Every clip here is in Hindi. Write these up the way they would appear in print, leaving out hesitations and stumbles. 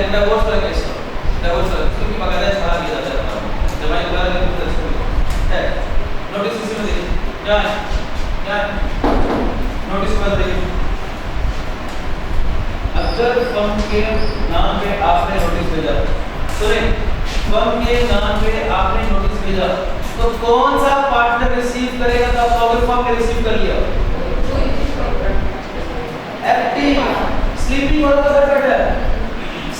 डाइवोर्स का केस डाइवोर्स की बकायदा छाड़ा दिया जाता है जमाई दोबारा नहीं पूछ है नोटिस किसी में देखिए क्या नोटिस में देखिए अगर फर्म के नाम पे आपने नोटिस भेजा सुने फर्म के नाम पे आपने नोटिस भेजा तो कौन सा पार्टनर रिसीव करेगा तो अगर फर्म ने रिसीव कर लिया एक्टिव स्लीपिंग वाला तो घर बैठा है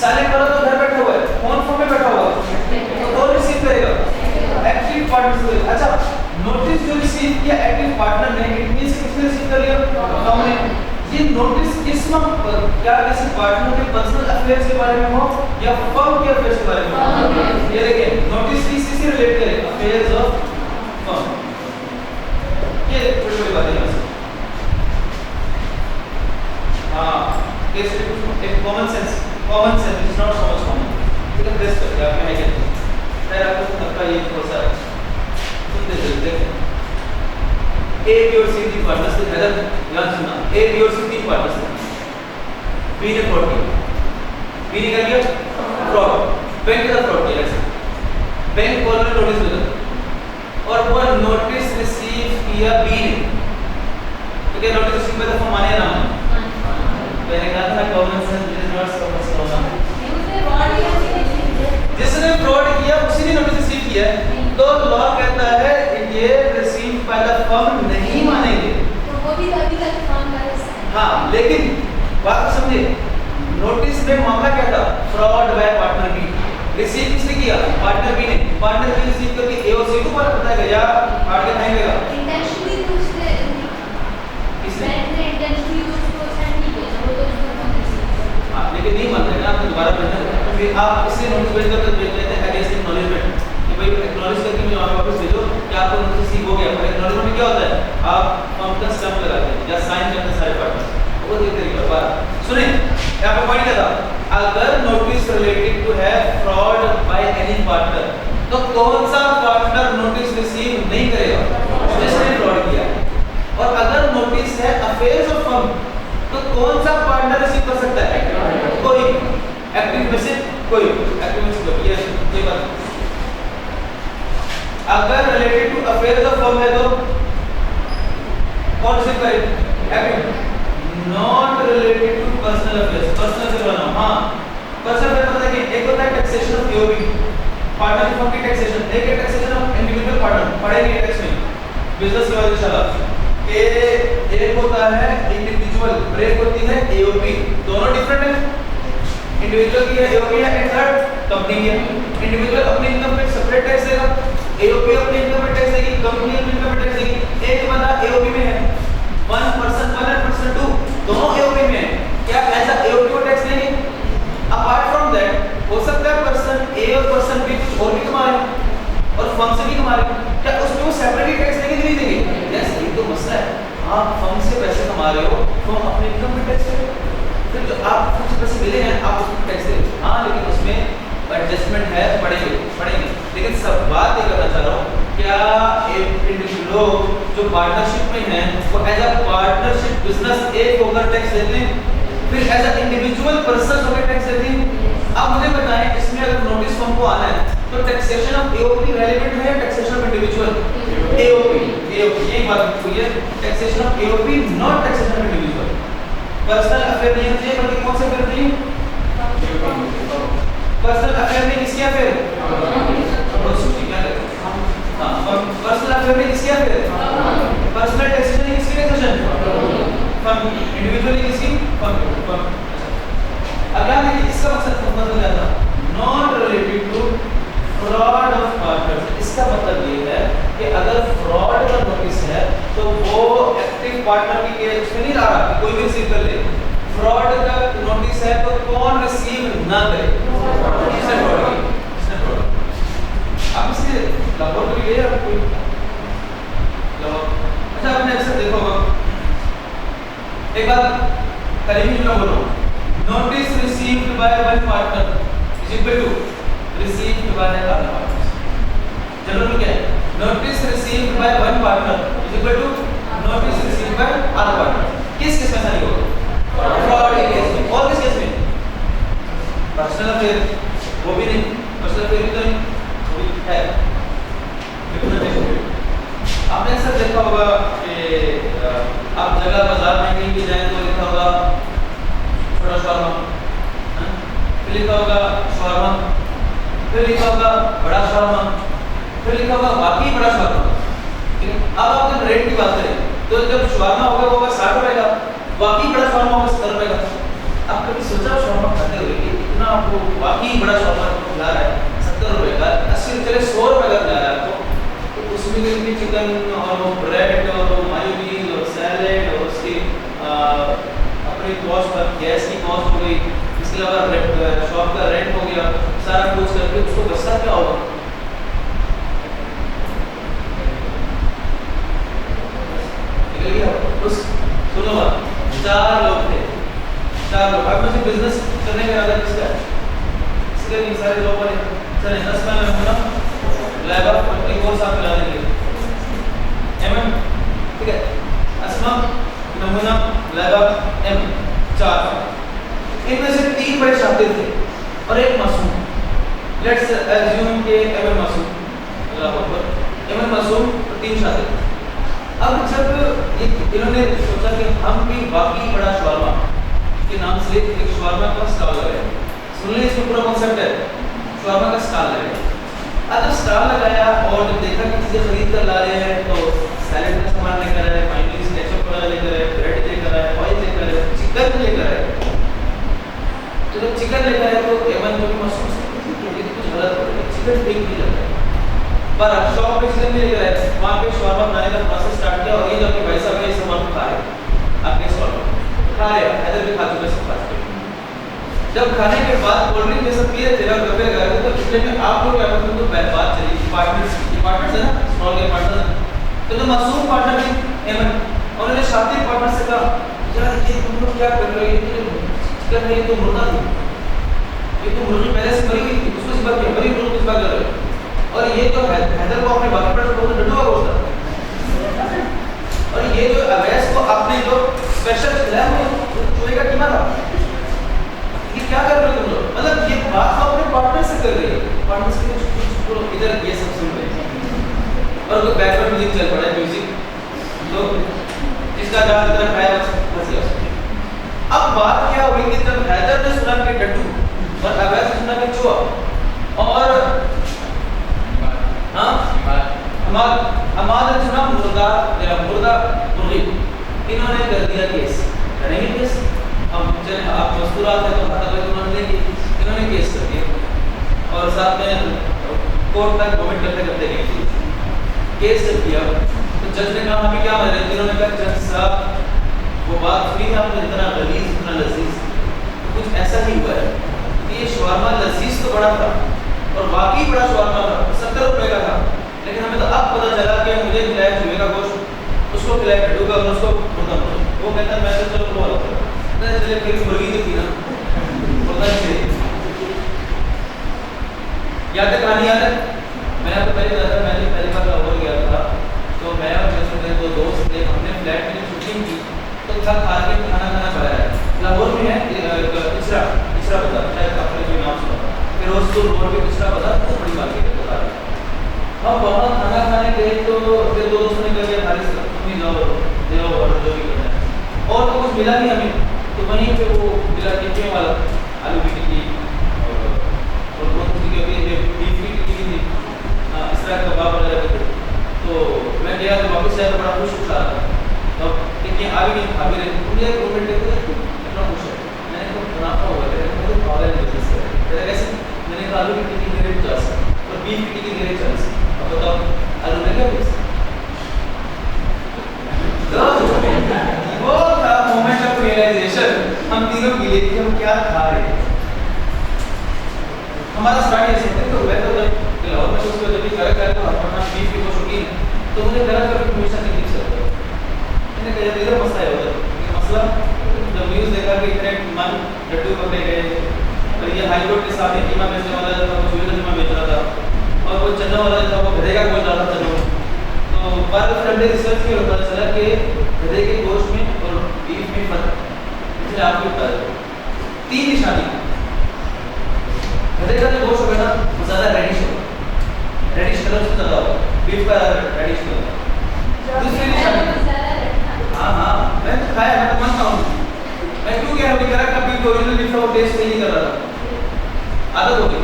साइलेंट वाला तो घर बैठा हुआ है फोन में बैठा हुआ है तो कौन रिसीव करेगा एक्टिव पार्टनर अच्छा नोटिस जो रिसीव किया एक्टिव पार्टनर ने इट मींस किसने रिसीव कर लिया फर्म ने ये नोटिस किस पर क्या किसी पार्टनर के पर्सनल अफेयर्स के बारे में हो या फर्म के अफेयर्स के बारे में हो ये देखिए नोटिस किसी से रिलेट करे अफेयर्स ऑफ फर्म ये छोटी छोटी बातें हैं हां कैसे एक common sense is not so much common ठीक है प्रेस करके आप यहाँ कहते हैं फिर आपको आपका ये थोड़ा सा सुनते चलते A, B और C तीन पार्टनर्स थे इधर ध्यान सुनना A, B और C तीन पार्टनर्स थे B ने फ्रॉड किया B ने क्या किया फ्रॉड बैंक का फ्रॉड किया बैंक कॉल में नोटिस भेजा और वो नोटिस रिसीव किया B ने तो क्या नोटिस रिसीव किया तो माने ना मैंने कहा था common sense is not so much common जिसने फ्रॉड किया उसी ने नोटिस रिसीव किया तो लॉ कहता है ये रिसीव बाय द फर्म नहीं मानेंगे तो वो भी अभी तक फर्म का हिस्सा है हां लेकिन बात समझे नोटिस में मामला क्या था fraud by partner B receive किसने किया पार्टनर बी ने पार्टनर बी रिसीव करके ए और सी को पता बताएगा या काट के खाएगा इंटेंशनली उसने किसने इंटेंशनली उसको सेंड नहीं किया वो तो हां लेकिन नहीं मान रहे ना आप दोबारा भेजना तो फिर आप इसे नोटिस भेज कर भेज देते हैं अगेंस्ट एक्नॉलेजमेंट कि भाई एक्नॉलेज करके मुझे वापस भेजो कि आपको नोटिस रिसीव हो गया पर एक्नॉलेजमेंट में क्या होता है आप फर्म का स्टैंप लगाते हैं या साइन करते हैं सारे पार्टनर्स वो एक तरीका बात सुने यहां पे पॉइंट क्या था अगर नोटिस रिलेटेड टू है फ्रॉड बाय एनी पार्टनर तो कौन सा पार्टनर नोटिस रिसीव नहीं करेगा जिसने फ्रॉड किया और अगर नोटिस है अफेयर्स ऑफ फर्म तो कौन सा पार्टनर रिसीव कर सकता है कोई एक्टिव में से कोई एक्टिव में से कोई ये बात अगर related to affairs of firm है तो कौन रिसीव करे active not related to personal affairs personal से बना हां पर्सनल अफेयर पता है कि एक होता है taxation of EOB partner firm की टैक्सेशन एक है टैक्सेशन ऑफ इंडिविजुअल पार्टनर पढ़ेंगे टैक्स में बिजनेस के बाद इंशाल्लाह के एक होता है इंडिविजुअल ब्रेक होती है एओपी दोनों डिफरेंट है इंडिविजुअल की है एओपी है एंड थर्ड कंपनी की है इंडिविजुअल अपनी इनकम पे सेपरेट टैक्स देगा एओपी अपनी इनकम पे टैक्स देगी कंपनी अपनी इनकम पे टैक्स देगी एक बंदा एओपी में है वन पर्सन 2 दोनों एओपी में है क्या ऐसा एओपी को टैक्स देंगे अपार्ट फ्रॉम दैट हो सकता है पर्सन ए और पर्सन बी कुछ और भी कमा रहे हैं और फर्म से भी कमा रहे हैं क्या उसमें वो सेपरेटली टैक्स देंगे कि नहीं देंगे यस ये तो मसला है आप फर्म से पैसे कमा रहे हो तो अपने इनकम पे टैक्स दो फिर जो आप कुछ पैसे मिले हैं आप उसको टैक्स दो हां लेकिन उसमें एडजस्टमेंट है पड़ेंगे लेकिन सब बात ये करना चाह रहा हूं क्या लोग जो पार्टनरशिप में हैं वो एज अ पार्टनरशिप बिजनेस एक होकर टैक्स देते हैं फिर एज अ इंडिविजुअल पर्सन होकर टैक्स देते हैं अब मुझे बताएं इसमें अगर नोटिस फॉर्म को आना है तो टैक्सेशन ऑफ एओपी रेलेवेंट है या टैक्सेशन ऑफ इंडिविजुअल एओपी यही बात हुई है taxation of AOP not taxation of individual personal affair नहीं होती है बल्कि कौन से अफेयर नहीं पर्सनल अफेयर में किसकी अफेयर हां पर्सनल अफेयर में किसकी अफेयर पर्सनल टैक्सेशन में किसकी टैक्सेशन फर्म इंडिविजुअली किसकी फर्म अगला देखिए इसका मकसद समझ में आता not related to fraud of partners इसका मतलब ये है कि अगर फ्रॉड का नोटिस है तो वो एक्टिव पार्टनर की केस में नहीं आ रहा कि कोई भी रिसीव कर ले फ्रॉड का नोटिस है तो कौन रिसीव ना करे इसने फ्रॉड आप इसे लाहौर में गए आप कोई अच्छा आपने अक्सर देखा होगा एक बार करीबी में बोलो notice received by one partner is equal to received by other partners general क्या है notice received by one partner is equal to notice received by other partner किस केस में ऐसा नहीं होगा फ्रॉड केस में और किस केस में पर्सनल अफेयर वो भी नहीं, पर्सनल अफेयर भी तो नहीं, वो भी है रिप्रेजेंटेशन। आपने अक्सर देखा होगा कि आप जगह बाजार में कहीं भी जाएं तो लिखा होगा छोटा शौरमा, फिर लिखा होगा शौरमा, फिर लिखा होगा बड़ा शौरमा, फिर लिखा होगा वाकई बड़ा शौरमा। ठीक है, अब आप जब रेट की बात करें तो जब शौरमा होगा वो होगा 60 रुपए का, वाकई बड़ा शौरमा होगा 70 रुपए का। आप कभी सोचा शौरमा खाते हुए कि इतना आपको वाकई बड़ा शौरमा खिला रहा है 70 रुपए का, 80 चले 100 रुपए का खिला रहा है आपको, तो उसमें भी चिकन और वो ब्रेड और वो मायोनीज और सैलेड और उसकी अपनी कॉस्ट पर गैस की कॉस्ट हो गई, इसके अलावा शॉप का रेंट हो गया, सारा कुछ करके उसको बचता क्या होगा? उस सुनो बात, 4 लोग थे, 4 लोग। अब मुझे बिजनेस करने का इरादा किसका है? इसके लिए सारे लोग वाले चले 10 में हूँ लैब एक और साथ मिलाने के लिए एमएम, ठीक है, अस्मा नमूना लैब एम 4, इनमें से 3 बड़े शातिर थे और एक मासूम। लेट्स अज्यूम के एमएम मासूम, अल्लाह अकबर, एमएम मासूम और 3 शातिर। अब जब इन्होंने सोचा कि हम भी वाकई बड़ा शौरमा के नाम से एक शौरमा का स्टॉल लगाए, सुन लीजिए इसमें पूरा कॉन्सेप्ट है, शौरमा का स्टॉल लगाया। अब जब स्टॉल लगाया और जब देखा कि चीज़ें खरीद कर ला रहे हैं तो सैलेड का सामान लेकर आए, मायोनीज केचप वगैरह लेकर आए, ब्रेड लेकर आए, ऑयल लेकर आए, चिकन लेकर आए। तो जब चिकन लेकर आए तो एमन जो भी महसूस कि कुछ गलत हो रहा है, चिकन ठीक नहीं लग रहा है, पर शॉप पे चिकन नहीं लेकर आए, वहाँ पे शौरमा बनाने का प्रोसेस स्टार्ट किया और ये जो आपके भाई साहब है ये सामान खा रहे हैं, आपके स्टॉल पर खा रहे हैं, हैदर भी खा चुके सब खा चुके। जब खाने के बाद कोल्ड ड्रिंक ये सब पिए थे और डब्बे लगा रहे थे तो पिछले में आप लोग क्या करते तो बात चली पार्टनर्स है ना, स्टॉल के पार्टनर। तो जो मासूम पार्टनर थे एमन, उन्होंने शातिर पार्टनर से कहा यार ये तुम लोग क्या कर रहे हो, ये चिकन है, ये तो मुर्गा थी, ये तो मुर्गी पहले से मरी थी, उसको सिबा किया, मरी मुर्गी सिबा कर रहे हो, और ये तो हैदर को अपने बाकी पर तो डडुआ बोलता, और ये जो अवैस को आपने जो स्पेशल खिलाया वो चूहे का कीमा था, ये क्या कर रहे हो तुम लोग? मतलब ये बात तो अपने पार्टनर से कर रही है, पार्टनर से कुछ इधर ये सब सुन रहे हैं और तो बैकग्राउंड म्यूजिक चल पड़ा है, म्यूजिक तो जिसका जहाँ इधर खाया बस गया। अब बात क्या हुई कि जब हैदर ने सुना कि डड्डू और अवैस ने सुना कि चूहा और हमाद ने सुना मुर्गा मुर्गी, इन्होंने कर दिया केस, करेंगे केस। हम चले आप मस्तूरात है तो उन्होंने केस कर दिया और साथ में कोर्ट तक कमेंट करते करते गए केस जब किया तो जज ने कहा अभी क्या माने, इन्होंने कहा जज साहब वो बात सुनी है आपने, इतना गलीज इतना लजीज, कुछ ऐसा ही हुआ है कि ये शौरमा लजीज तो बड़ा था और वाकई बड़ा शौरमा था, 70 रुपए का था, लेकिन हमें तो अब पता चला कि मुझे खिलाया चूहे का गोश्त, उसको खिलाया डड्डू का और उसको मुर्गा। वो कहता मैं तो चलो वो चले फिर मुर्गी तो थी ना मुर्गा से याद है, कहानी याद है। मैं आपको पहले बताया था, मैंने पहली बार लाहौर गया था तो मैं और मेरे दो दोस्त थे, हमने फ्लैट में शूटिंग की तो सब खा के खाना खाया है। लाहौर में है पिछड़ा बाजार, शायद आपने कोई नाम सुना, फिर उसको रोड पे पिछड़ा बाजार बहुत बड़ी मार्केट है बाजार। हम वहाँ खाना खाने गए तो फिर दो दोस्तों ने कहा हमारी तुम ही जाओ ऑर्डर जो भी करना है, और तो कुछ मिला नहीं हमें, तो वहीं पे वो मिला टिक्के वाला आलू की टिक्की और बहुत सी बीफ की टिक्की थी, इस तरह कबाब वगैरह थे। तो मैं गया तो वापस आया तो बड़ा खुश था, तो टिक्की आ भी नहीं खा भी रहे, मुझे एक रोमेट देखते इतना खुश है, मैंने तो मुनाफा हुआ है, मुझे पागल बिजनेस है कैसे। मैंने कहा आलू की टिक्की दे रहे 50 और बीफ की टिक्की दे रहे 40, अब बताओ आलू में क्या पैसा। वो था मोमेंट ऑफ रियलाइजेशन, हम तीनों मिले कि हम क्या खा रहे हैं। हमारा स्टार्ट ऐसे थे तो मैं तो लाहौर में उसको जब भी घर तो अपना बीफ की वो शौकीन, तो मुझे घर का हमेशा नहीं दिख सकता। मैंने कहा इधर मसला है उधर, ये मसला जब न्यूज़ देखा कि इतने मन लड्डू पकड़े गए और ये हाई कोर्ट के सामने कीमा बेचने वाला था, वो चूहे का कीमा बेच रहा था और वो चन्ना वाला था वो गधे का गोश्त डाला चन्नों। तो बाद में हमने रिसर्च किया, पता चला कि गधे के गोश्त में और बीफ में फर्क, इसलिए आपको बता दें 3 निशानी बीफ का रेडिश होगा। दूसरी निशानी, हाँ मैं तो खाया, मैं तो मानता हूँ, मैं क्यों कह रहा हूँ कि करा कभी ओरिजिनल बीफ का टेस्ट नहीं कर रहा था, आदत हो गई।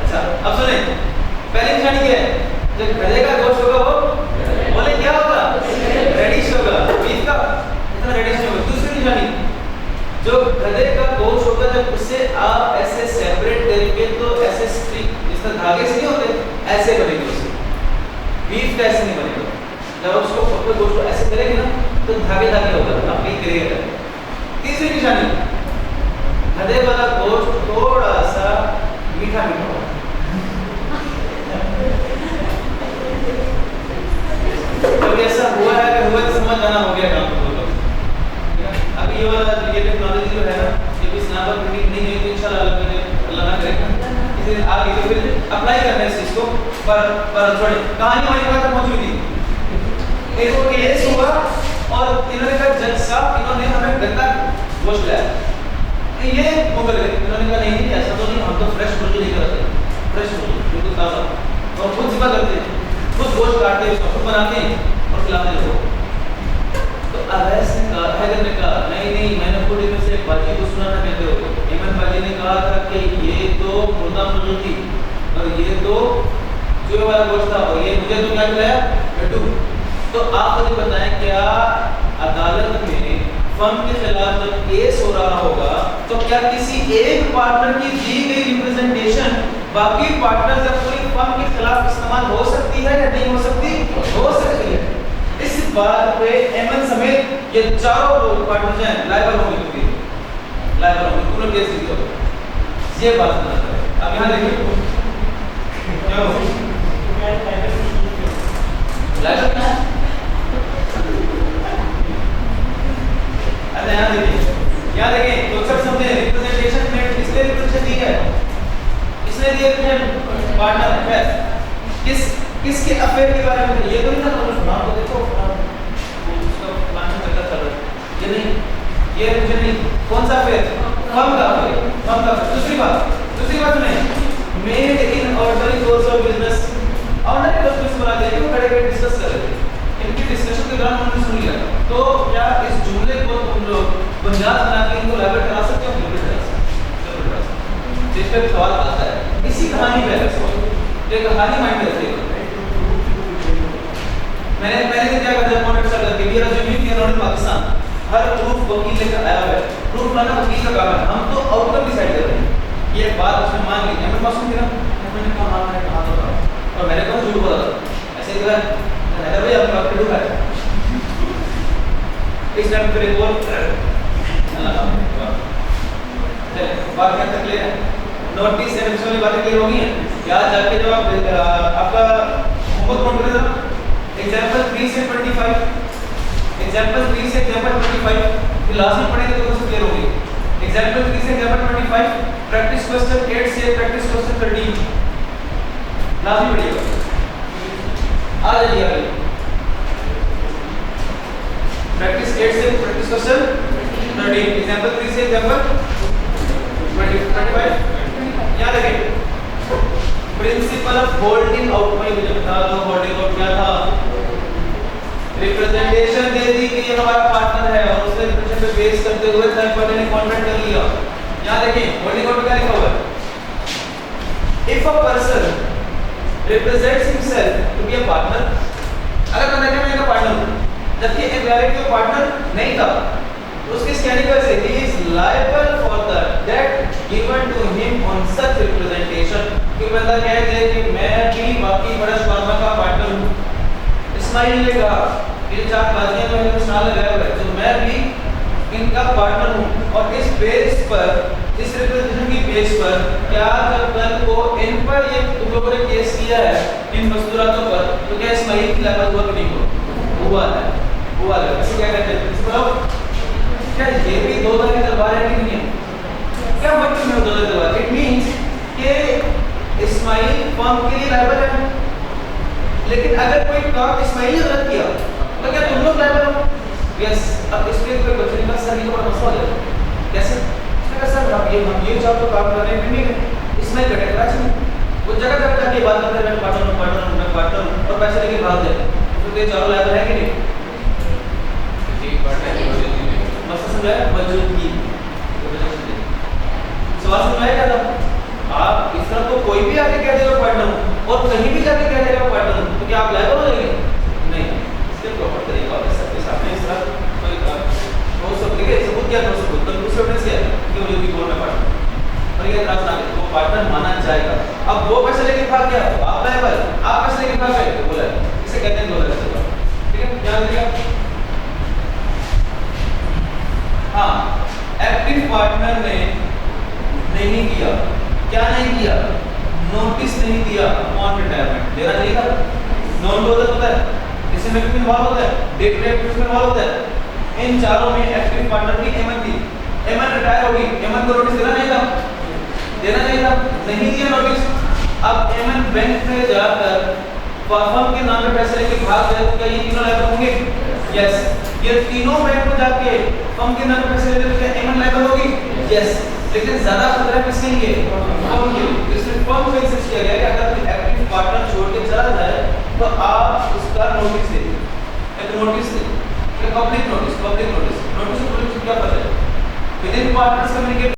अच्छा अब सुने, पहली निशानी क्या है? जब गधे का गोश्त होगा वो बोले क्या होगा? रेडिश होगा, बीफ का इतना रेडिश नहीं होगा। दूसरी निशानी, जो गधे का गोश्त होगा जब उससे आप ऐसे सेपरेट करेंगे तो ऐसे स्ट्रिक जिस तरह धागे से नहीं होते ऐसे बनेंगे उससे, बीफ का ऐसे नहीं बनेगा। जब आप उसको अपने गोश्त को ऐसे करेंगे ना तो धागे धागे होगा, आप नहीं करिएगा। तीसरी निशानी, गधे वाला गोश्त थोड़ा सा मीठा मीठा होगा। कभी ऐसा हुआ है कि हुआ तो समझ जाना हो गया काम तो लोग। अभी ये वाला ये टेक्नोलॉजी जो है ना, ये भी स्नैपर प्रिंटिंग नहीं है तो इंशाल्लाह अल्लाह ना करे किसी दिन आगे तो फिर अप्लाई करना है इस चीज को। पर छोड़े, कहानी हमारी बात पहुंच गई थी। एक केस हुआ और इन्होंने कहा जज साहब इन्होंने हमें गंदा गोश्त लाया। ये मुकर गए, इन्होंने कहा नहीं ऐसा तो नहीं, हम तो फ्रेश मुर्गी लेकर आते हैं, फ्रेश मुर्गी बिल्कुल ताज़ा, और खुद जिबा करते हैं, खुद गोश्त काटते हैं, उसको खुद बनाते हैं और खिलाते हैं लोगों को। तो अवैस ने कहा, हैदर ने कहा नहीं मैंने खुद इनमें से एक बाजी को सुना था कहते हुए, हेमंत बाजी ने कहा था कि ये तो मुर्दा मुर्गी थी और ये तो चूहे वाला गोश्त था और ये मुझे तो क्या खिलाया? लड्डू। तो आप मुझे बताएं क्या अदालत में फर्म के खिलाफ जब केस हो रहा होगा तो क्या किसी एक पार्टनर की दी गई रिप्रेजेंटेशन बाकी पार्टनर या पूरी फर्म के खिलाफ इस्तेमाल हो सकती है या नहीं हो सकती? हो सकती है। इस बात पे एमएन समेत ये चारों लोग पार्टनर हैं लायबल होंगे, लायबल होंगे, पूरा केस जीत होगा। ये बात है। अब यहाँ देखिए क्या हो लायबल क्या है? अरे यहाँ देखिए तो सब समझे रिप्रेजेंटेशन में किसने रिप्रेजेंट दी है? इसने दिया रिप्रेजेंट पार्टनर है। किसके अफेयर के बारे में? ये तो नहीं ना तुमने सुना तो देखो उसका प्लान चक्कर चल रहा है, ये नहीं, ये मुझे नहीं, कौन सा अफेयर? फर्म का अफेयर, फर्म का। दूसरी बात सुने, made in ordinary course of business, ordinary course business बना दिया, वो खड़े खड़े डिस्कस कर रहे थे, इनकी डिस्कशन के दौरान उन्होंने सुन लिया। तो क्या इस जुमले को तुम लोग बुनियाद बना के इनको लाइबल करा सकते हो? बिल्कुल करा सकते हो। जिस पे सवाल आता है इसी कहानी में है सवाल, ये कहानी माइंड में रखिएगा। मैंने क्या करता कॉन्टेक्ट कर करके ये रजूमी के नॉन पाकिस्तान हर प्रूफ वकील लेकर आया है, प्रूफ लाना वकील का काम है, हम तो आउटकम डिसाइड कर रहे हैं। ये बात उसने मान ली, मैं मासूम थी ना, मैंने कहा हाँ मैंने कहा तो था और मैंने कहा झूठ बोला था, ऐसे ही कहा हैदर भाई आपने बात कर है इस टाइम पे एक और चलिए बात क्या तक क्लियर है? नोटिस से वाली बातें क्लियर हो गई हैं क्या? जाके जब आप आपका होमवर्क नोट करें जरा, एग्जांपल 3 से 25, एग्जांपल 3 से एग्जांपल 25 फिर लास्ट में पढ़ेंगे तो क्लियर होगी। एग्जांपल 3 से एग्जांपल 25, प्रैक्टिस क्वेश्चन 8 से प्रैक्टिस क्वेश्चन 13 लास्ट में पढ़िएगा। आ जाइए आगे, प्रैक्टिस 8 से प्रैक्टिस क्वेश्चन 13, एग्जांपल 3 से एग्जांपल 25। याद रखें प्रिंसिपल ऑफ होल्डिंग आउट में मुझे बता दो, होल्डिंग आउट क्या था? रिप्रेजेंटेशन दे दी कि ये हमारा पार्टनर है और उसने रिप्रेजेंटेशन पे बेस करते हुए थर्ड पार्टी ने कॉन्ट्रैक्ट कर लिया। याद रखें होल्डिंग आउट में क्या लिखा हुआ है? If a person represents himself to be a partner, अगर मैं कहने का पार्टनर हूं जबकि एक डायरेक्ट का पार्टनर नहीं था तो उसके कहने की वजह से he is liable for the debt given to him on such representation। कि बंदा कह दे कि मैं भी बाकी बड़ा शर्मा का पार्टनर हूं, इस्माइल ने कहा ये चार बाजियां मैंने कुछ ना लगाया हुआ है तो मैं भी इनका पार्टनर हूं और इस बेस पर, इस रिप्रेजेंटेशन की बेस पर क्या जब कल को इन पर ये तुम लोगों ने केस किया है इन मस्तूरातों पर तो क्या इस्माइल की लायक हुआ कि नहीं हुआ? हुआ है। इसे क्या कहते हैं प्रिंसिपल? क्या ये भी दो तरह की तलवार है कि नहीं है? क्या मतलब है दो तरह की तलवार? इट मींस कि इस्माइल फर्म के लिए लायबल है, लेकिन अगर कोई काम इस्माइल ने गलत किया तो क्या तुम लोग लायबल हो? यस। अब इसके कोई बच्चे का सर ये बड़ा मसला हो जाएगा। कैसे? सर हम ये जॉब तो काम कर रहे हैं नहीं, इसमें स्मेल कटे कराची में वो जगह जगह जाके बात करते हैं पार्टनर और पैसे लेके भाग जाए तो ये चारों लायक है कि नहीं मस्त समझाया मौजूदगी सवाल समझाया क्या था आप इस तरह तो कोई भी आके कह देगा पार्टनर और कहीं भी जाके कह देगा पार्टनर तो क्या आप लायक हो जाएंगे नहीं इसके प्रॉपर तरीका होता है सबके सामने इस तरह कोई वो सब देखिए सबूत क्या कर सबूत तो दूसरे एविडेंस क्या है कि मुझे भी बोलना पार्टनर और ये एतराज ना करें तो पार्टनर माना जाएगा अब वो पैसे लेके भाग गया आप लाए भाई आप पैसे लेके भाग गए तो बोला इसे कहते हैं दो तरह से ठीक है ध्यान रखिएगा हाँ एक्टिव पार्टनर ने नहीं किया क्या नहीं किया नोटिस नहीं दिया ऑन रिटायरमेंट देना नहीं था नॉन डोजर होता है इसमें में कितने इन्वॉल्व होता है डे टू डे एक्टिविटीज में इन्वॉल्व होता है इन चारों में एक्टिव पार्टनर की एमएन थी एमएन रिटायर होगी एमएन को नोटिस देना नहीं था नहीं दिया नोटिस अब एमएन बैंक में जाकर फर्म के नाम पे पैसे लेके भाग गए तो क्या ये तीनों लायक होंगे यस ये तीनों बैंक को जाके फर्म के नाम पे पैसे लेते तो क्या एमएन लायक होगी यस लेकिन ज्यादा खतरा किसके लिए फर्म के लिए इसमें फर्म को इंसिस्ट किया गया कि अगर कोई एक्टिव पार्टनर छोड़ के चला जाए तो आप उसका नोटिस दे एक नोटिस दे पब्लिक नोटिस क्या पता है विद इन पार्टनर्स कम्युनिकेट